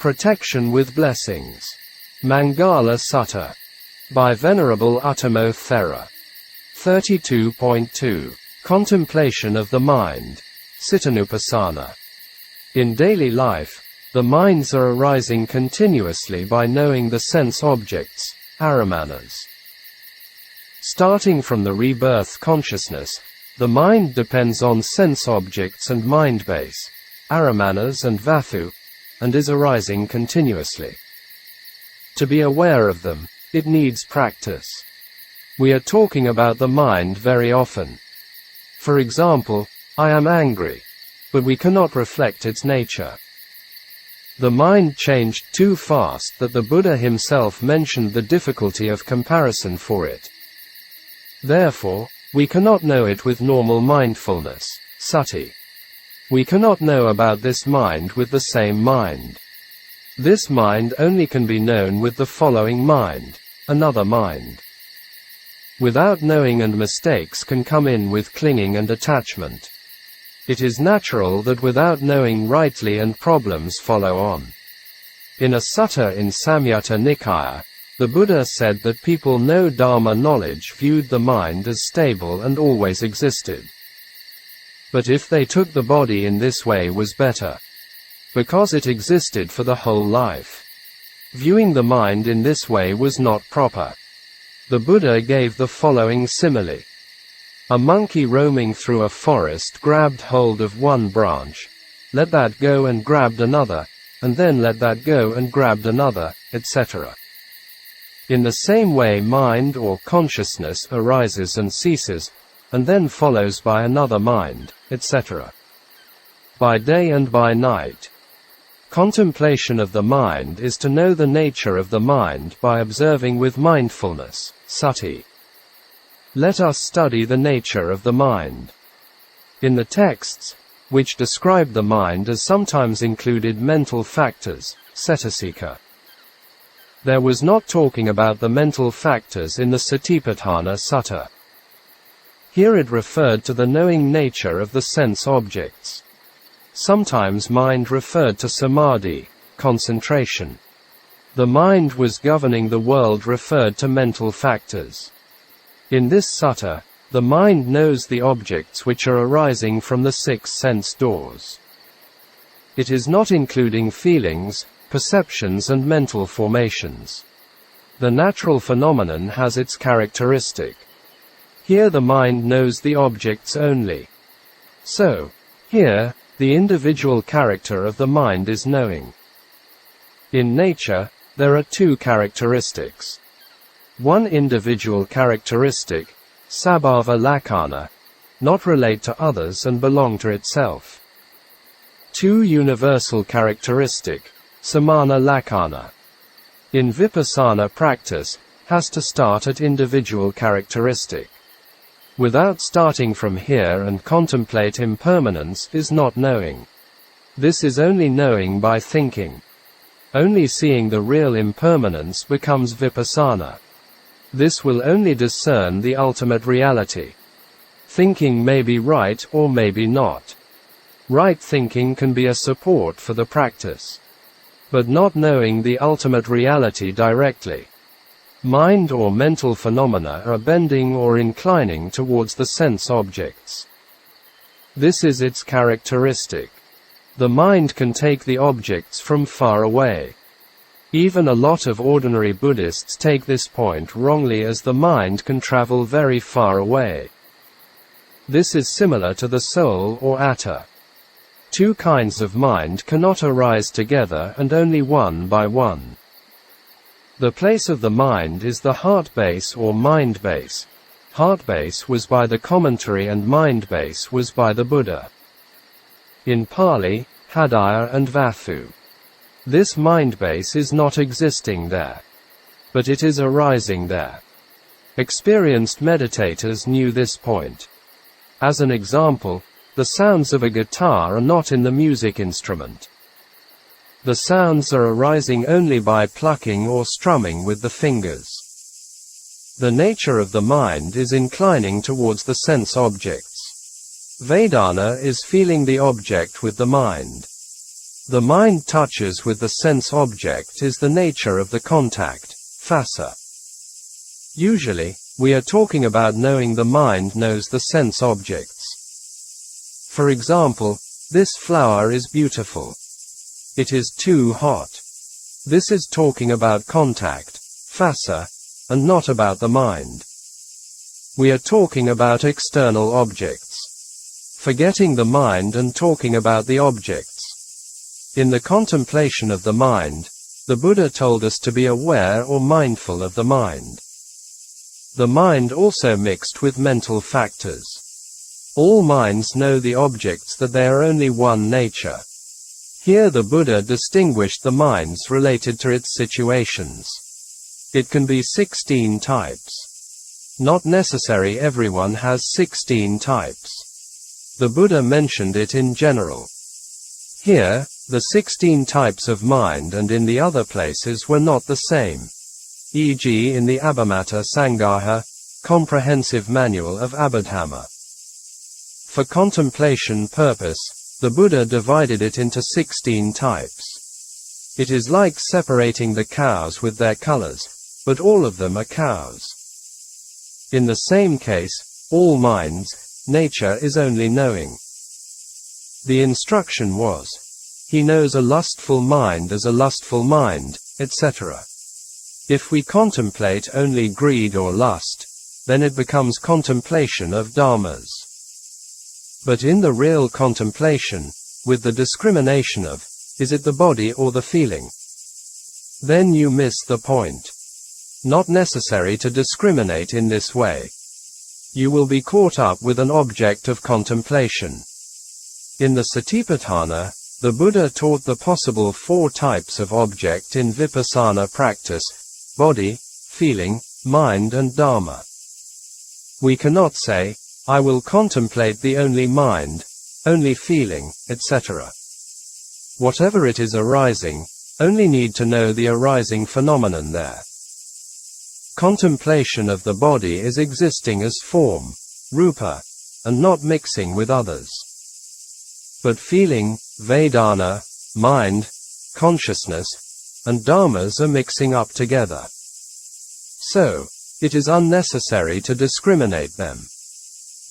Protection with Blessings. Maṅgala Sutta. By Venerable Uttamo Thera. 32.2. Contemplation of the Mind. Cittānupassanā. In daily life, the minds are arising continuously by knowing the sense objects, aramanas. Starting from the rebirth consciousness, the mind depends on sense objects and mind base, aramanas and vathu, and is arising continuously. To be aware of them, it needs practice. We are talking about the mind very often. For example, I am angry, but we cannot reflect its nature. The mind changed too fast that the Buddha himself mentioned the difficulty of comparison for it. Therefore, we cannot know it with normal mindfulness, sati. We cannot know about this mind with the same mind. This mind only can be known with the following mind, another mind. Without knowing, and mistakes can come in with clinging and attachment. It is natural that without knowing rightly and problems follow on. In a sutta in Samyutta Nikaya, the Buddha said that people know Dharma knowledge viewed the mind as stable and always existed. But if they took the body in this way was better, because it existed for the whole life. Viewing the mind in this way was not proper. The Buddha gave the following simile. A monkey roaming through a forest grabbed hold of one branch, let that go and grabbed another, and then let that go and grabbed another, etc. In the same way, mind or consciousness arises and ceases, and then follows by another mind, etc. By day and by night. Contemplation of the mind is to know the nature of the mind by observing with mindfulness, sati. Let us study the nature of the mind. In the texts, which describe the mind as sometimes included mental factors, cetasika. There was not talking about the mental factors in the Satipatthāna sutta. Here it referred to the knowing nature of the sense objects. Sometimes mind referred to samadhi, concentration. The mind was governing the world referred to mental factors. In this sutta, the mind knows the objects which are arising from the 6 sense doors. It is not including feelings, perceptions and mental formations. The natural phenomenon has its characteristic. Here the mind knows the objects only. So, here, the individual character of the mind is knowing. In nature, there are 2 characteristics. One individual characteristic, sabhava lakkhana, not relate to others and belong to itself. 2 universal characteristic, samana lakkhana. In vipassana practice, has to start at individual characteristic. Without starting from here and contemplate impermanence is not knowing. This is only knowing by thinking. Only seeing the real impermanence becomes vipassana. This will only discern the ultimate reality. Thinking may be right or may be not. Right thinking can be a support for the practice. But not knowing the ultimate reality directly. Mind or mental phenomena are bending or inclining towards the sense objects. This is its characteristic. The mind can take the objects from far away. Even a lot of ordinary Buddhists take this point wrongly, as the mind can travel very far away. This is similar to the soul or atta. 2 kinds of mind cannot arise together and only one by one. The place of the mind is the heart base or mind base. Heart base was by the commentary and mind base was by the Buddha. In Pali, hadaya and vathu. This mind base is not existing there. But it is arising there. Experienced meditators knew this point. As an example, the sounds of a guitar are not in the music instrument. The sounds are arising only by plucking or strumming with the fingers. The nature of the mind is inclining towards the sense objects. Vedana is feeling the object with the mind. The mind touches with the sense object is the nature of the contact, phassa. Usually, we are talking about knowing the mind knows the sense objects. For example, this flower is beautiful. It is too hot. This is talking about contact, phassa, and not about the mind. We are talking about external objects. Forgetting the mind and talking about the objects. In the contemplation of the mind, the Buddha told us to be aware or mindful of the mind. The mind also mixed with mental factors. All minds know the objects that they are only one nature. Here the Buddha distinguished the minds related to its situations. It can be 16 types. Not necessary everyone has 16 types. The Buddha mentioned it in general. Here, the 16 types of mind and in the other places were not the same. E.g. in the Abhimata Sangaha, Comprehensive Manual of Abhidhamma. For contemplation purpose, the Buddha divided it into 16 types. It is like separating the cows with their colors, but all of them are cows. In the same case, all minds, nature is only knowing. The instruction was, he knows a lustful mind as a lustful mind, etc. If we contemplate only greed or lust, then it becomes contemplation of Dhammas. But in the real contemplation, with the discrimination of, is it the body or the feeling? Then you miss the point. Not necessary to discriminate in this way. You will be caught up with an object of contemplation. In the Satipatthāna, the Buddha taught the possible 4 types of object in vipassana practice: body, feeling, mind and Dharma. We cannot say, I will contemplate the only mind, only feeling, etc. Whatever it is arising, only need to know the arising phenomenon there. Contemplation of the body is existing as form, rupa, and not mixing with others. But feeling, Vedana, mind, consciousness, and dharmas are mixing up together. So, it is unnecessary to discriminate them.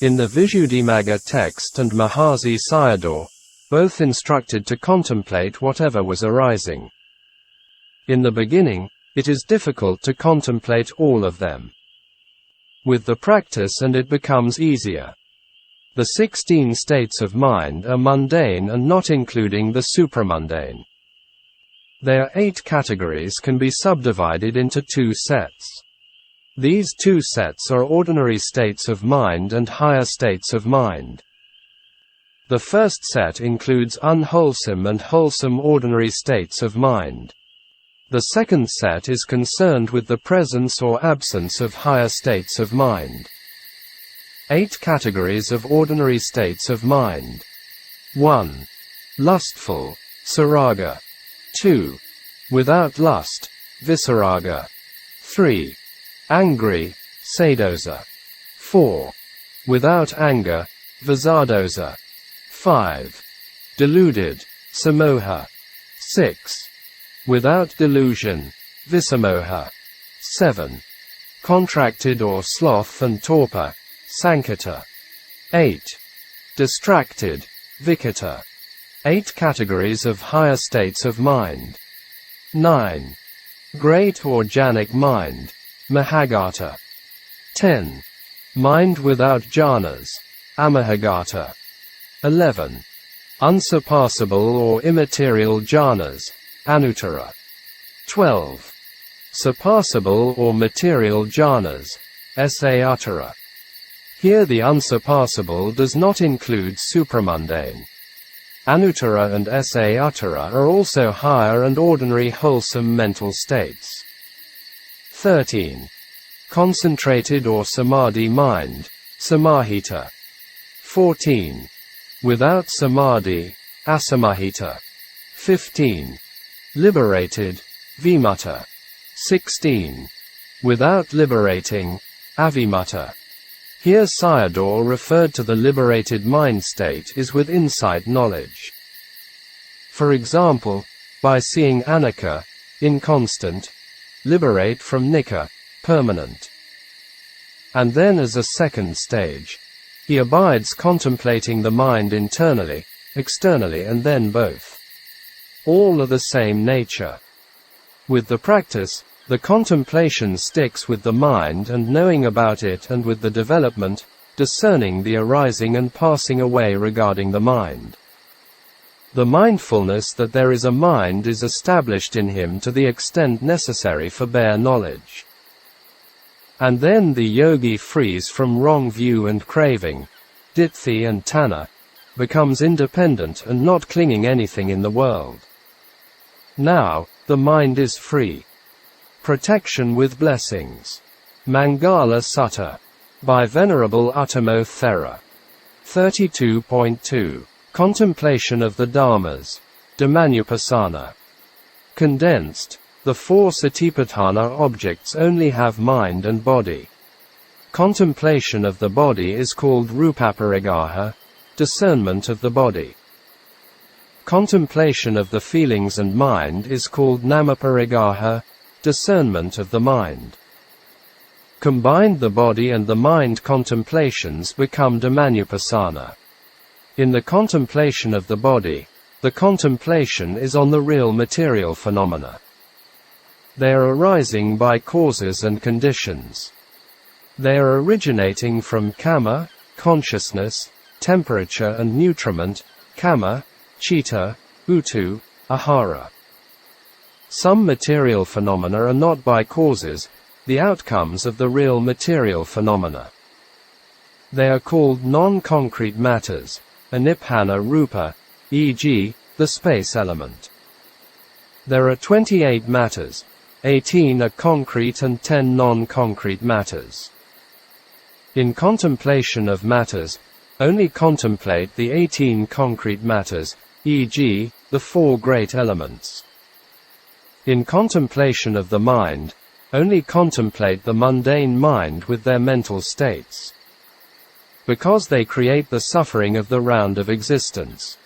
In the Visuddhimagga text and Mahasi Sayadaw, both instructed to contemplate whatever was arising. In the beginning, it is difficult to contemplate all of them. With the practice and it becomes easier. The 16 states of mind are mundane and not including the supramundane. Their 8 categories can be subdivided into 2 sets. These 2 sets are ordinary states of mind and higher states of mind. The first set includes unwholesome and wholesome ordinary states of mind. The second set is concerned with the presence or absence of higher states of mind. 8 categories of ordinary states of mind. 1. Lustful, saraga. 2. Without lust, visaraga. 3. Angry, sadosa. 4. Without anger, visadosa. 5. Deluded, samoha. 6. Without delusion, visamoha. 7. Contracted or sloth and torpor, sankata. 8. Distracted, vikata. 8 categories of higher states of mind. 9. Great or jhanic mind, mahagata. 10. Mind without jhanas, amahagata. 11. Unsurpassable or immaterial jhanas, anuttara. 12. Surpassable or material jhanas, sattara. Here the unsurpassable does not include supramundane. Anuttara and sattara are also higher and ordinary wholesome mental states. 13. Concentrated or samadhi mind, samahita. 14. Without samadhi, asamahita. 15. Liberated, vimutta. 16. Without liberating, avimutta. Here Sayadaw referred to the liberated mind state is with insight knowledge. For example, by seeing anicca, inconstant, liberate from nicca, permanent. And then as a second stage, he abides contemplating the mind internally, externally, and then both. All are the same nature. With the practice, the contemplation sticks with the mind and knowing about it, and with the development, discerning the arising and passing away regarding the mind. The mindfulness that there is a mind is established in him to the extent necessary for bare knowledge. And then the yogi frees from wrong view and craving, ditthi and tanha, becomes independent and not clinging anything in the world. Now, the mind is free. Protection with blessings. Maṅgala Sutta. By Venerable Uttamo Thera. 32.2. Contemplation of the Dhammas. Dhammānupassanā. Condensed. The four Satipatthāna objects only have mind and body. Contemplation of the body is called rupaparigaha, discernment of the body. Contemplation of the feelings and mind is called namaparigaha, discernment of the mind. Combined, the body and the mind contemplations become Dhammānupassanā. In the contemplation of the body, the contemplation is on the real material phenomena. They are arising by causes and conditions. They are originating from kamma, consciousness, temperature and nutriment, kamma, citta, uttu, ahara. Some material phenomena are not by causes, the outcomes of the real material phenomena. They are called non-concrete matters, anibbhana rupa, e.g., the space element. There are 28 matters, 18 are concrete and 10 non-concrete matters. In contemplation of matters, only contemplate the 18 concrete matters, e.g., the four great elements. In contemplation of the mind, only contemplate the mundane mind with their mental states, because they create the suffering of the round of existence.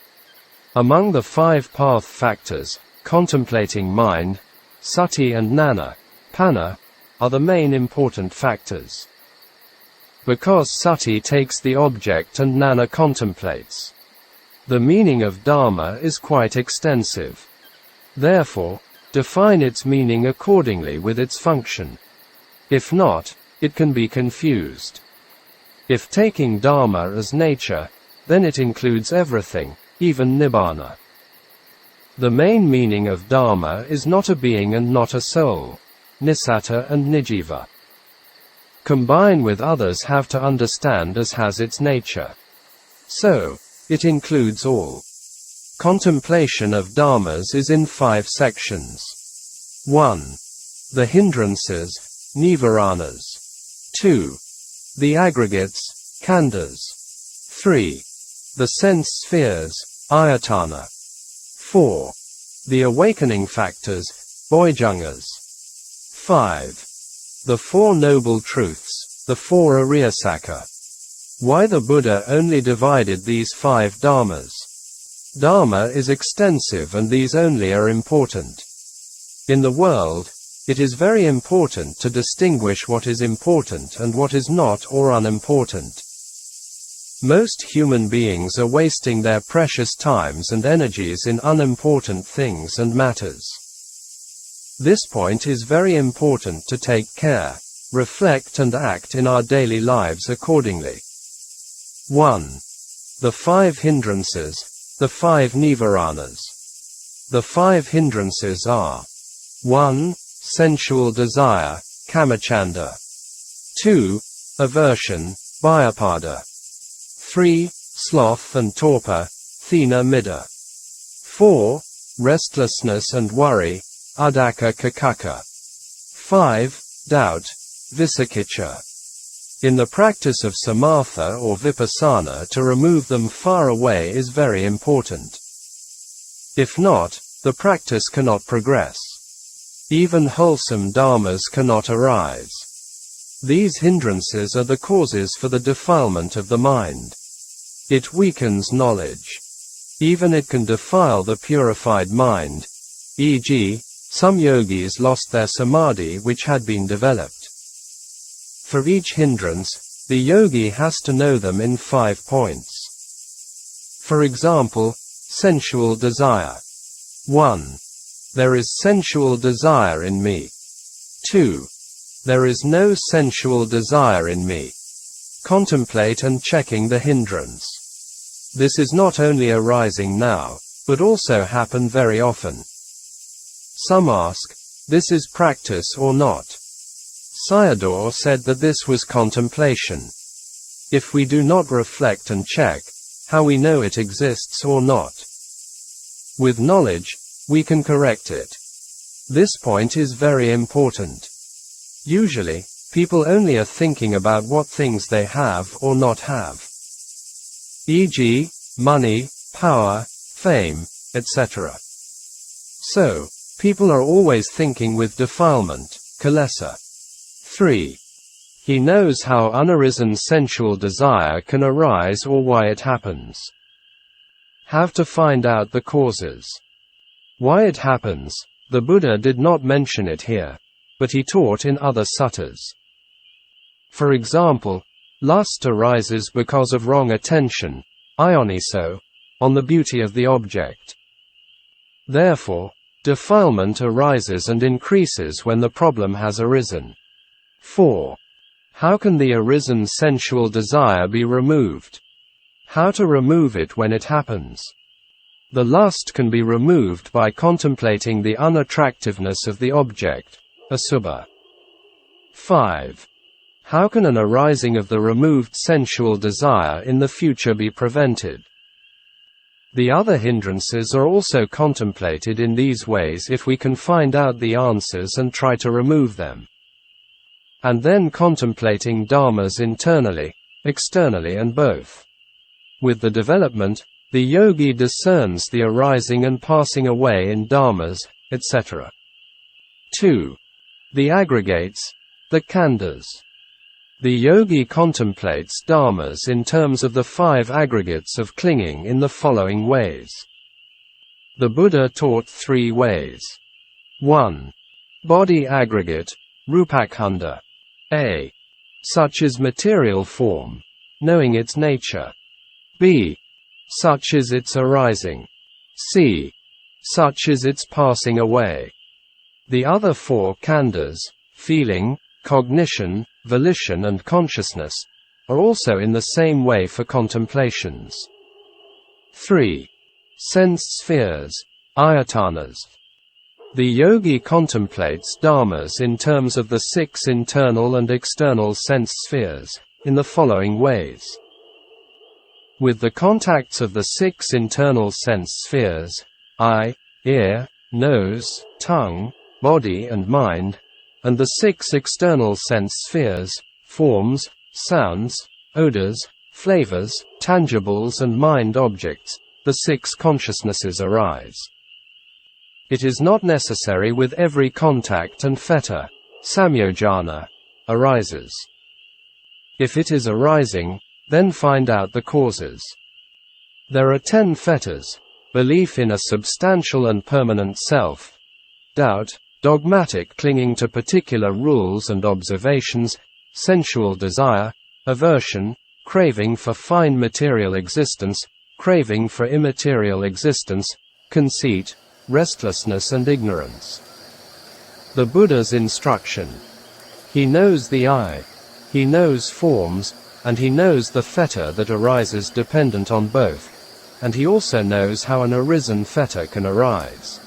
Among the five path factors, contemplating mind, sati and nana, panna, are the main important factors. Because sati takes the object and nana contemplates. The meaning of Dharma is quite extensive. Therefore, define its meaning accordingly with its function. If not, it can be confused. If taking Dharma as nature, then it includes everything, even Nibbana. The main meaning of Dharma is not a being and not a soul, nisatta and nijiva. Combine with others have to understand as has its nature. So, it includes all. Contemplation of Dhammas is in 5 sections. 1. The hindrances, nivaranas. 2. The aggregates, khandhas. 3. The sense spheres, ayatana. 4. The awakening factors, bojjhangas. 5. The Four Noble Truths, the Four Ariyasakha. Why the Buddha only divided these 5 dharmas? Dharma is extensive and these only are important. In the world, it is very important to distinguish what is important and what is not or unimportant. Most human beings are wasting their precious times and energies in unimportant things and matters. This point is very important to take care, reflect and act in our daily lives accordingly. 1. The 5 hindrances, the 5 nivaranas. The 5 hindrances are: 1. Sensual desire, kamacchanda. 2. Aversion, bhayapada. 3. Sloth and torpor, thina middha. 4. Restlessness and worry, uddhaka kakaka. 5. Doubt, vicikiccha. In the practice of samatha or vipassana, to remove them far away is very important. If not, the practice cannot progress. Even wholesome dharmas cannot arise. These hindrances are the causes for the defilement of the mind. It weakens knowledge. Even it can defile the purified mind, e.g., some yogis lost their samadhi which had been developed. For each hindrance, the yogi has to know them in 5 points. For example, sensual desire. 1. There is sensual desire in me. 2. There is no sensual desire in me. Contemplate and checking the hindrance. This is not only arising now, but also happen very often. Some ask, this is practice or not? Sayadaw said that this was contemplation. If we do not reflect and check, how we know it exists or not? With knowledge, we can correct it. This point is very important. Usually, people only are thinking about what things they have or not have. E.g., money, power, fame, etc. So, people are always thinking with defilement, kilesa. 3. He knows how unarisen sensual desire can arise or why it happens. Have to find out the causes. Why it happens, the Buddha did not mention it here, but he taught in other suttas. For example, lust arises because of wrong attention, ioniso, on the beauty of the object. Therefore, defilement arises and increases when the problem has arisen. 4. How can the arisen sensual desire be removed? How to remove it when it happens? The lust can be removed by contemplating the unattractiveness of the object, asubha. 5. How can an arising of the removed sensual desire in the future be prevented? The other hindrances are also contemplated in these ways if we can find out the answers and try to remove them. And then contemplating dhammas internally, externally and both. With the development, the yogi discerns the arising and passing away in dhammas, etc. 2. The aggregates, the khandhas. The yogi contemplates dhammas in terms of the 5 aggregates of clinging in the following ways. The Buddha taught 3 ways. 1. Body aggregate, rupakhanda. A. Such is material form, knowing its nature. B. Such is its arising. C. Such is its passing away. The other 4 khandhas, feeling, cognition, volition and consciousness, are also in the same way for contemplations. 3. Sense spheres, ayatanas. The yogi contemplates dhammas in terms of the 6 internal and external sense spheres, in the following ways. With the contacts of the 6 internal sense spheres, eye, ear, nose, tongue, body and mind, and the 6 external sense spheres, forms, sounds, odors, flavors, tangibles and mind objects, the 6 consciousnesses arise. It is not necessary with every contact and fetter, samyojana, arises. If it is arising, then find out the causes. There are 10 fetters: belief in a substantial and permanent self, doubt, dogmatic clinging to particular rules and observations, sensual desire, aversion, craving for fine material existence, craving for immaterial existence, conceit, restlessness and ignorance. The Buddha's instruction. He knows the eye, he knows forms, and he knows the fetter that arises dependent on both, and he also knows how an arisen fetter can arise.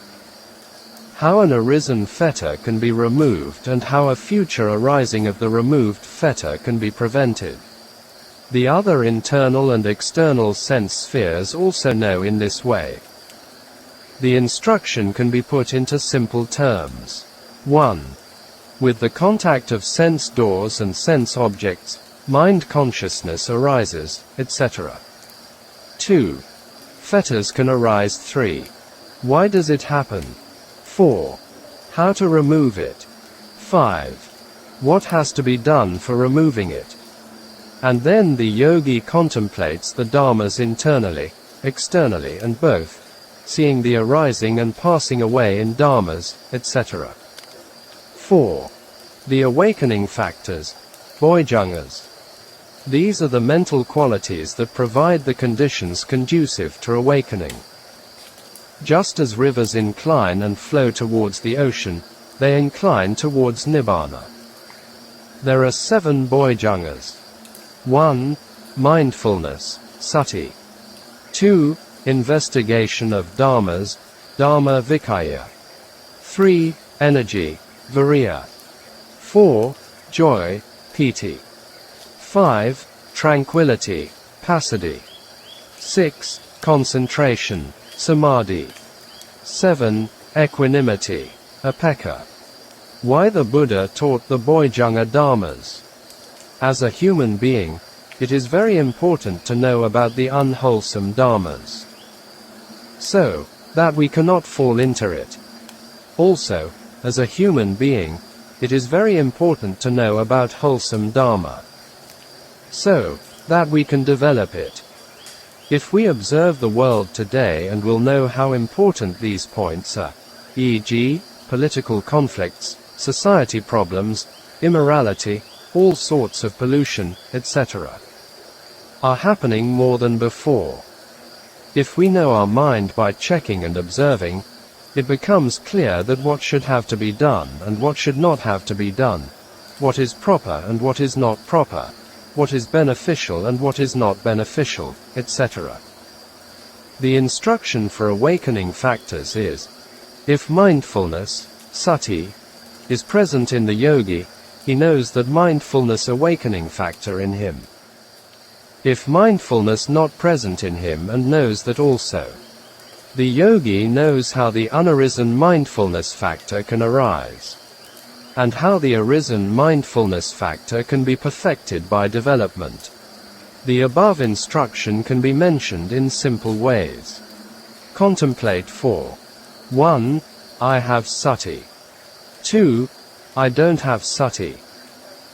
How an arisen fetter can be removed and how a future arising of the removed fetter can be prevented. The other internal and external sense spheres also know in this way. The instruction can be put into simple terms. 1. With the contact of sense doors and sense objects, mind consciousness arises, etc. 2. Fetters can arise. 3. Why does it happen? 4. How to remove it. 5. What has to be done for removing it? And then the yogi contemplates the dhammas internally, externally and both, seeing the arising and passing away in Dhammas, etc. 4. The awakening factors, bodhichangas. These are the mental qualities that provide the conditions conducive to awakening. Just as rivers incline and flow towards the ocean, they incline towards Nibbana. There are 7 bodhichangas. 1. Mindfulness, sati. 2. Investigation of dhammas, dhamma vicaya. 3. Energy, viriya. 4. Joy, piti. 5. Tranquility, passaddhi. 6. Concentration, samadhi. 7. Equanimity, upekkha. Why the Buddha taught the bodhicanga dhammas? As a human being, it is very important to know about the unwholesome dhammas, so that we cannot fall into it. Also, as a human being, it is very important to know about wholesome dharma, so that we can develop it. If we observe the world today and will know how important these points are, e.g., political conflicts, society problems, immorality, all sorts of pollution, etc., are happening more than before. If we know our mind by checking and observing, it becomes clear that what should have to be done and what should not have to be done, what is proper and what is not proper, what is beneficial and what is not beneficial, etc. The instruction for awakening factors is, if mindfulness, sati, is present in the yogi, he knows that mindfulness awakening factor in him. If mindfulness not present in him and knows that also, the yogi knows how the unarisen mindfulness factor can arise, and how the arisen mindfulness factor can be perfected by development. The above instruction can be mentioned in simple ways. Contemplate 4. 1. I have sati. 2. I don't have sati.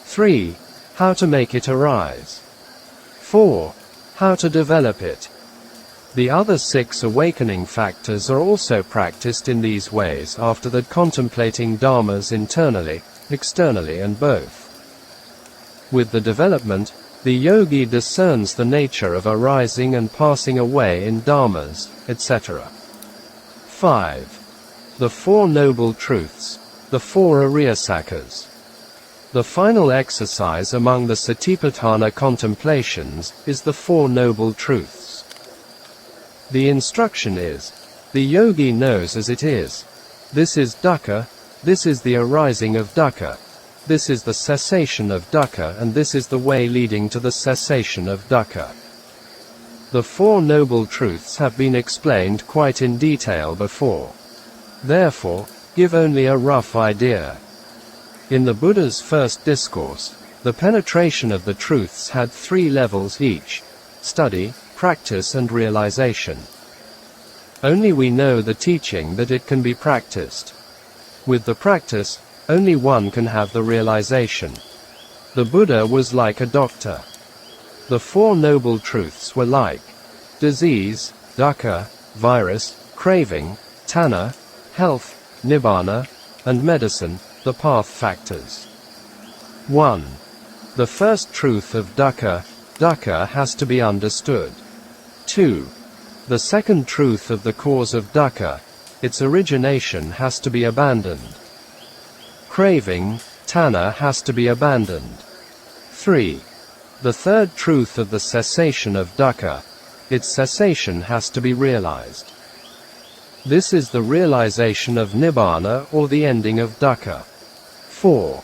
3. How to make it arise. 4. How to develop it. The other 6 awakening factors are also practiced in these ways after that, contemplating dhammas internally, externally and both. With the development, the yogi discerns the nature of arising and passing away in dhammas, etc. 5. The 4 Noble Truths, the 4 Ariyasakas. The final exercise among the Satipatthāna contemplations is the 4 Noble Truths. The instruction is, the yogi knows as it is. This is dukkha, this is the arising of dukkha, this is the cessation of dukkha, and this is the way leading to the cessation of dukkha. The 4 Noble Truths have been explained quite in detail before. Therefore, give only a rough idea. In the Buddha's first discourse, the penetration of the truths had 3 levels each: study, practice and realization. Only we know the teaching that it can be practiced. With the practice, only one can have the realization. The Buddha was like a doctor. The 4 Noble Truths were like disease, dukkha, virus, craving, tanha, health, nibbana, and medicine, the path factors. 1. The first truth of dukkha, dukkha has to be understood. 2. The second truth of the cause of dukkha, its origination has to be abandoned. Craving, tanha has to be abandoned. 3. The third truth of the cessation of dukkha, its cessation has to be realized. This is the realization of nibbana, or the ending of dukkha. 4.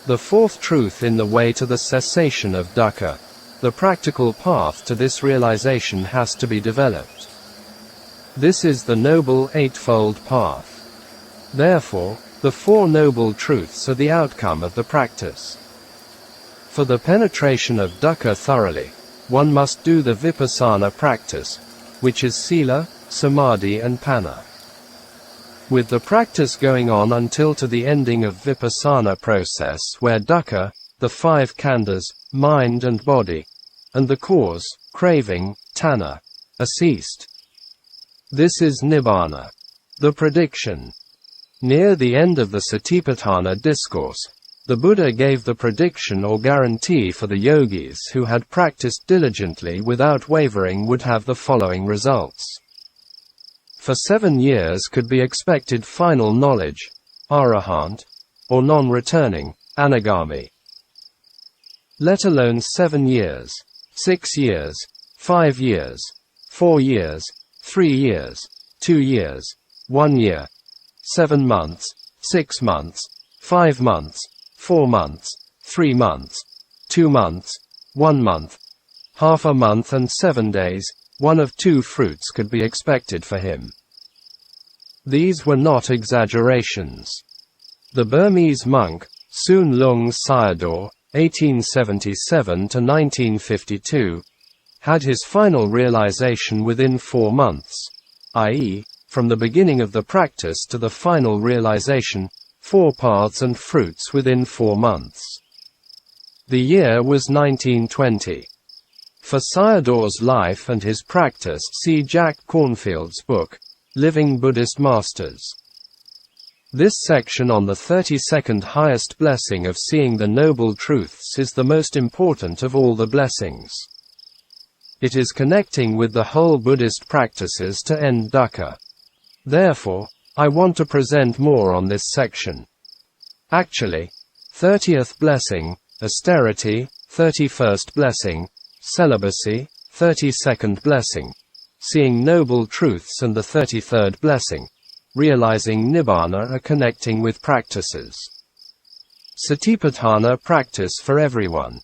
The fourth truth in the way to the cessation of dukkha, the practical path to this realization has to be developed. This is the Noble Eightfold Path. Therefore, the 4 Noble Truths are the outcome of the practice. For the penetration of dukkha thoroughly, one must do the vipassana practice, which is sila, samadhi and panna. With the practice going on until to the ending of vipassana process, where dukkha, the 5 khandhas, mind and body, and the cause, craving, tanha, ceased. This is Nibbana. The prediction. Near the end of the Satipatthāna discourse, the Buddha gave the prediction or guarantee for the yogis who had practiced diligently without wavering would have the following results. For 7 years could be expected final knowledge, arahant, or non-returning, anagami. Let alone 7 years, 6 years, 5 years, 4 years, 3 years, 2 years, 1 year, 7 months, 6 months, 5 months, 4 months, 3 months, 2 months, 1 month, half a month and 7 days, one of 2 fruits could be expected for him. These were not exaggerations. The Burmese monk, Soon Lung Sayadaw, 1877 to 1952, had his final realization within 4 months, i.e., from the beginning of the practice to the final realization, 4 paths and fruits within 4 months. The year was 1920. For Sayadaw's life and his practice, see Jack Cornfield's book, Living Buddhist Masters. This section on the 32nd highest blessing of seeing the Noble Truths is the most important of all the blessings. It is connecting with the whole Buddhist practices to end dukkha. Therefore, I want to present more on this section. Actually, 30th blessing, austerity, 31st blessing, celibacy, 32nd blessing, seeing noble truths, and the 33rd blessing, realizing Nibbana, are connecting with practices. Satipatthāna practice for everyone.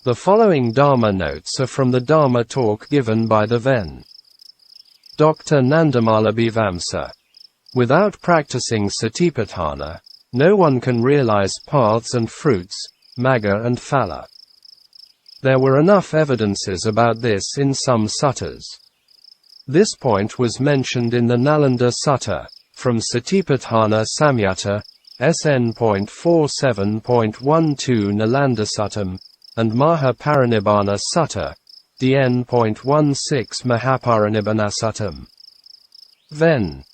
The following Dharma notes are from the Dharma talk given by the Ven. Dr. Nandamala Bhivamsa. Without practicing Satipatthāna, no one can realize paths and fruits, magga and phala. There were enough evidences about this in some suttas. This point was mentioned in the Nalanda Sutta, from Satipatthāna Samyutta, SN.47.12 Nalanda Suttam, and Mahaparinibbana Sutta, DN.16 Mahaparinibbana Suttam. Then,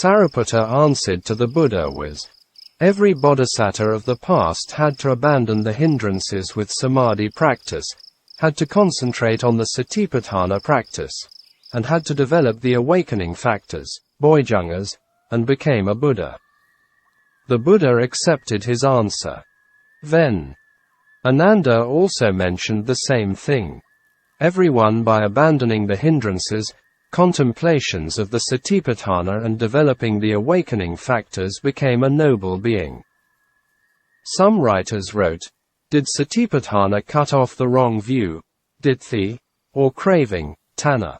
Sariputta answered to the Buddha was, every bodhisattva of the past had to abandon the hindrances with samadhi practice, had to concentrate on the Satipatthāna practice, and had to develop the awakening factors, bodhicāngas, and became a Buddha. The Buddha accepted his answer. Then, Ananda also mentioned the same thing. Everyone, by abandoning the hindrances, contemplations of the Satipatthāna and developing the awakening factors, became a noble being. Some writers wrote, did Satipatthāna cut off the wrong view, dithi, or craving, tanha?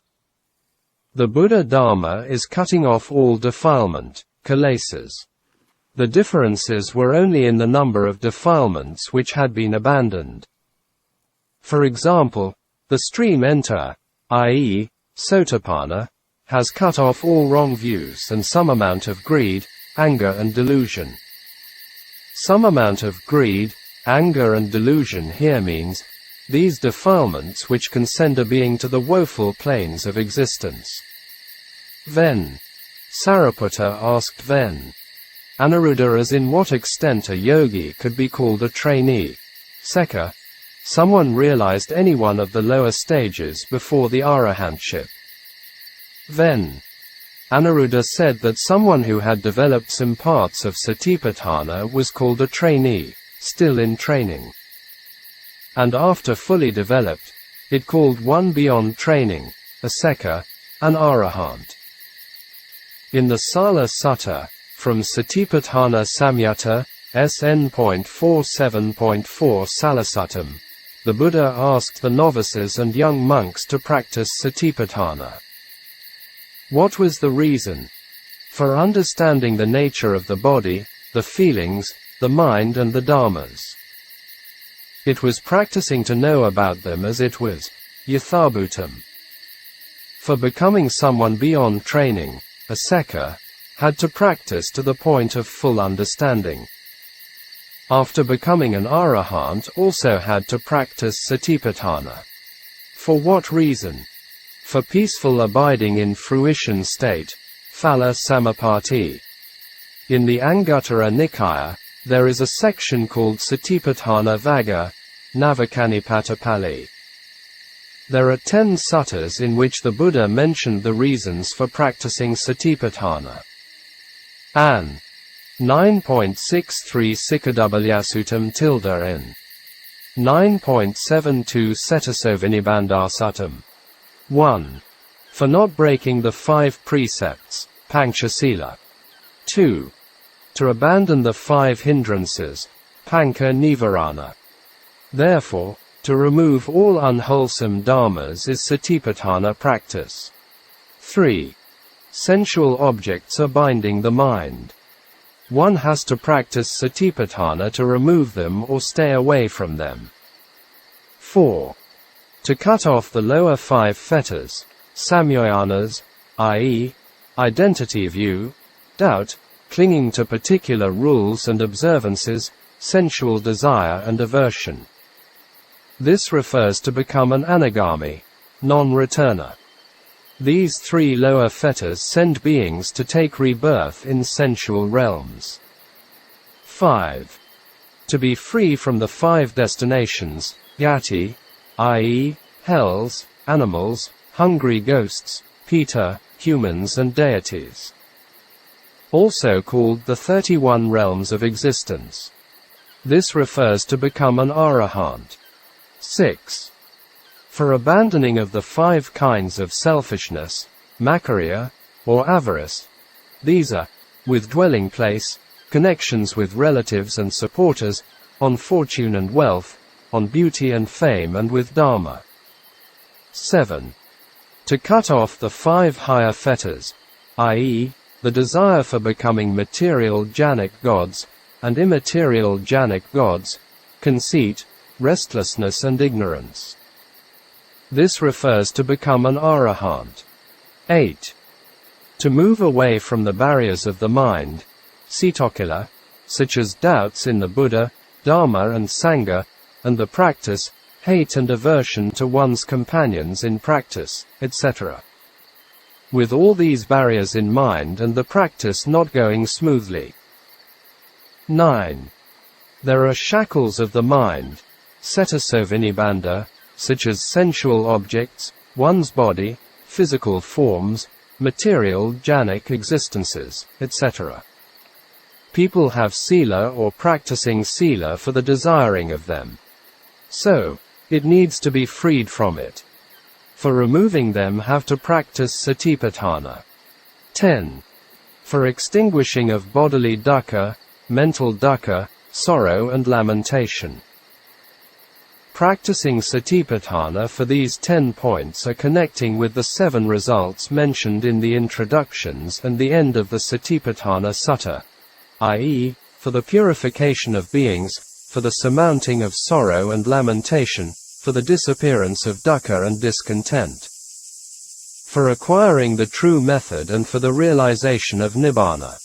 The Buddha Dharma is cutting off all defilement, kilesas. The differences were only in the number of defilements which had been abandoned. For example, the stream enter, i.e., Sotapanna, has cut off all wrong views and some amount of greed, anger and delusion. Some amount of greed, anger and delusion here means these defilements which can send a being to the woeful planes of existence. Then, Sariputta asked then, Anuruddha, as in what extent a yogi could be called a trainee, Sekha, someone realized any one of the lower stages before the arahantship. Then, Anuruddha said that someone who had developed some parts of Satipatthāna was called a trainee, still in training. And after fully developed, it called one beyond training, a Sekha, an arahant. In the Sala Sutta, from Satipatthāna Samyutta, SN.47.4 Salasuttam, the Buddha asked the novices and young monks to practice Satipatthāna. What was the reason? For understanding the nature of the body, the feelings, the mind and the dharmas. It was practicing to know about them as it was, yathabhutam. For becoming someone beyond training, a Sekha, had to practice to the point of full understanding. After becoming an arahant also had to practice Satipatthāna. For what reason? for peaceful abiding in fruition state, phala samapatti. In the Anguttara Nikaya, there is a section called Satipatthāna Vagga, Navakanipatapali. There are 10 suttas in which the Buddha mentioned the reasons for practicing Satipatthāna. An. 9.63 Sikadabalyasuttam n. 9.72 Cetasovinibbandasuttam. 1. For not breaking the 5 precepts, Panchasila. 2. To abandon the 5 hindrances, Pancha Nivarana. Therefore, to remove all unwholesome dharmas is Satipatthāna practice. 3. Sensual objects are binding the mind. One has to practice Satipatthāna to remove them or stay away from them. 4. To cut off the lower 5 fetters, samyayanas, i.e., identity view, doubt, clinging to particular rules and observances, sensual desire and aversion. This refers to become an anagami, non-returner. These 3 lower fetters send beings to take rebirth in sensual realms. 5. To be free from the 5 destinations, yati, i.e., hells, animals, hungry ghosts, pita, humans and deities. Also called the 31 realms of existence. This refers to become an arahant. 6. For abandoning of the 5 kinds of selfishness, makarya, or avarice. These are, with dwelling place, connections with relatives and supporters, on fortune and wealth, on beauty and fame and with dharma. 7. To cut off the 5 higher fetters, i.e., the desire for becoming material jhanic gods, and immaterial jhanic gods, conceit, restlessness and ignorance. This refers to become an arahant. 8. To move away from the barriers of the mind, sitokila, such as doubts in the Buddha, Dharma and Sangha, and the practice, hate and aversion to one's companions in practice, etc. With all these barriers in mind and the practice not going smoothly. 9. There are shackles of the mind, cetasovinibbanda, such as sensual objects, one's body, physical forms, material jhanic existences, etc. People have sila or practicing sila for the desiring of them. So, it needs to be freed from it. For removing them have to practice Satipatthāna. 10. For extinguishing of bodily dukkha, mental dukkha, sorrow and lamentation. Practicing Satipatthāna for these 10 points are connecting with the 7 results mentioned in the introductions and the end of the Satipatthāna Sutta, i.e., for the purification of beings, for the surmounting of sorrow and lamentation, for the disappearance of dukkha and discontent, for acquiring the true method and for the realization of nibbana.